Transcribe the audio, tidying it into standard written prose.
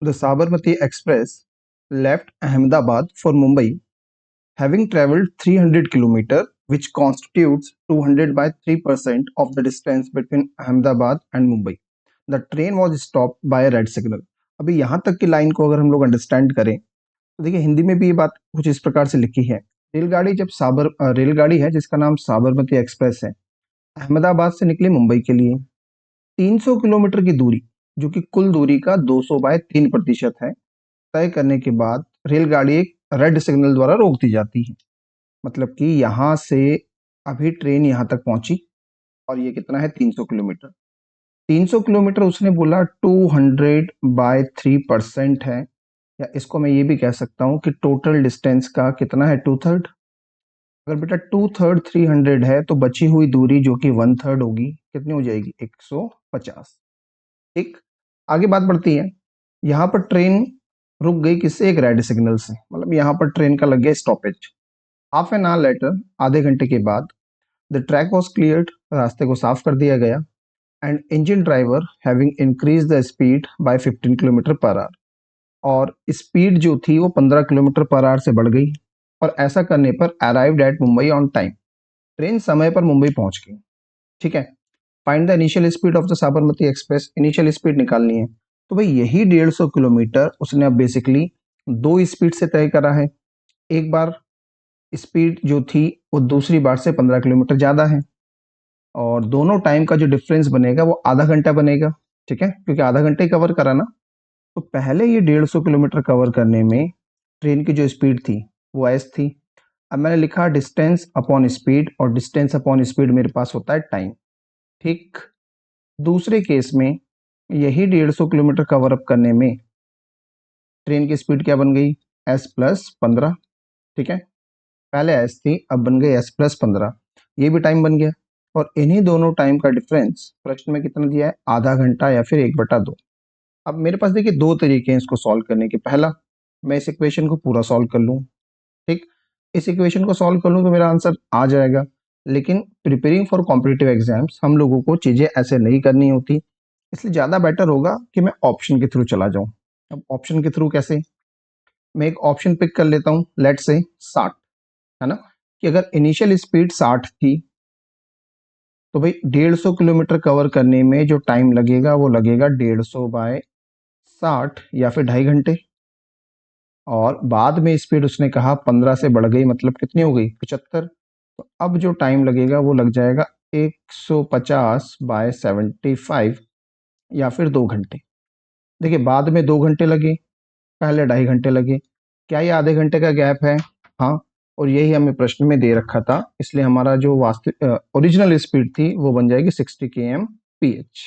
The Sabarmati Express left Ahmedabad for Mumbai, having traveled 300 km, which constitutes 200 by 3% of the distance between Ahmedabad and Mumbai. The train was stopped by a red signal. अभी यहाँ तक की line को अगर हम लोग understand करें तो देखिए हिंदी में भी ये बात कुछ इस प्रकार से लिखी है। रेलगाड़ी है जिसका नाम साबरमती एक्सप्रेस है, अहमदाबाद से निकली मुंबई के लिए। 300 किलोमीटर की दूरी, जो कि कुल दूरी का 200 बाय 3% है, तय करने के बाद रेलगाड़ी एक रेड सिग्नल द्वारा रोक दी जाती है। मतलब कि यहाँ से अभी ट्रेन यहाँ तक पहुंची और ये कितना है 300 किलोमीटर। 300 किलोमीटर उसने बोला 200 बाय 3% है, या इसको मैं ये भी कह सकता हूँ कि टोटल डिस्टेंस का कितना है 2/3। अगर बेटा 2/3 300 है तो बची हुई दूरी जो कि 1/3 होगी कितनी हो जाएगी 150। ठीक, आगे बात बढ़ती है। यहाँ पर ट्रेन रुक गई किससे, एक रेड सिग्नल से, मतलब यहाँ पर ट्रेन का लग गया stoppage. Half an hour later, आधे घंटे के बाद, द ट्रैक वॉज क्लियर्ड, रास्ते को साफ कर दिया गया, and engine driver having increase the speed bye 15 kilometre per hour, और स्पीड जो थी वो 15 किलोमीटर पर आवर से बढ़ गई, और ऐसा करने पर arrived at Mumbai on time, train समय पर मुंबई पहुंच गई। ठीक है, find the initial speed of the Sabarmati express, initial speed निकालनी है। तो भाई यही 150 किलोमीटर उसने अब बेसिकली दो स्पीड से तय करा है। एक बार स्पीड जो थी वो दूसरी बार से 15 किलोमीटर ज़्यादा है, और दोनों टाइम का जो डिफरेंस बनेगा वो आधा घंटा बनेगा। ठीक है, क्योंकि आधा घंटे कवर करा ना। तो पहले ये 150 किलोमीटर कवर करने में ट्रेन की जो स्पीड थी वो एस थी। अब मैंने लिखा डिस्टेंस अपॉन स्पीड, और डिस्टेंस अपॉन स्पीड मेरे पास होता है टाइम। ठीक, दूसरे केस में यही 150 किलोमीटर कवर अप करने में ट्रेन की स्पीड क्या बन गई, S+15। ठीक है, पहले एस थी अब बन गई S+15, ये भी टाइम बन गया। और इन्हीं दोनों टाइम का डिफरेंस प्रश्न में कितना दिया है, आधा घंटा या फिर 1/2। अब मेरे पास देखिए दो तरीके हैं इसको सॉल्व करने के। पहला, मैं इस इक्वेशन को पूरा सॉल्व कर लूँ। ठीक, इस इक्वेशन को सॉल्व कर लूँ तो मेरा आंसर आ जाएगा। लेकिन प्रिपेयरिंग फॉर कॉम्पिटिटिव एग्जाम्स हम लोगों को चीज़ें ऐसे नहीं करनी होती, इसलिए ज़्यादा बेटर होगा कि मैं ऑप्शन के थ्रू चला जाऊँ। अब ऑप्शन के थ्रू कैसे, मैं एक ऑप्शन पिक कर लेता हूँ, लेट से 60, है ना, कि अगर इनिशियल स्पीड 60 थी तो भाई 150 किलोमीटर कवर करने में जो टाइम लगेगा वो लगेगा 150 बाय 60 या फिर 2.5 घंटे। और बाद में स्पीड उसने कहा 15 से बढ़ गई, मतलब कितनी हो गई 75। तो अब जो टाइम लगेगा वो लग जाएगा 150 बाय 75 या फिर 2 घंटे। देखिए बाद में 2 घंटे लगे, पहले 2.5 घंटे लगे, क्या ये आधे घंटे का गैप है? हाँ, और यही हमें प्रश्न में दे रखा था, इसलिए हमारा जो वास्तविक ओरिजिनल स्पीड थी वो बन जाएगी 60 km/h।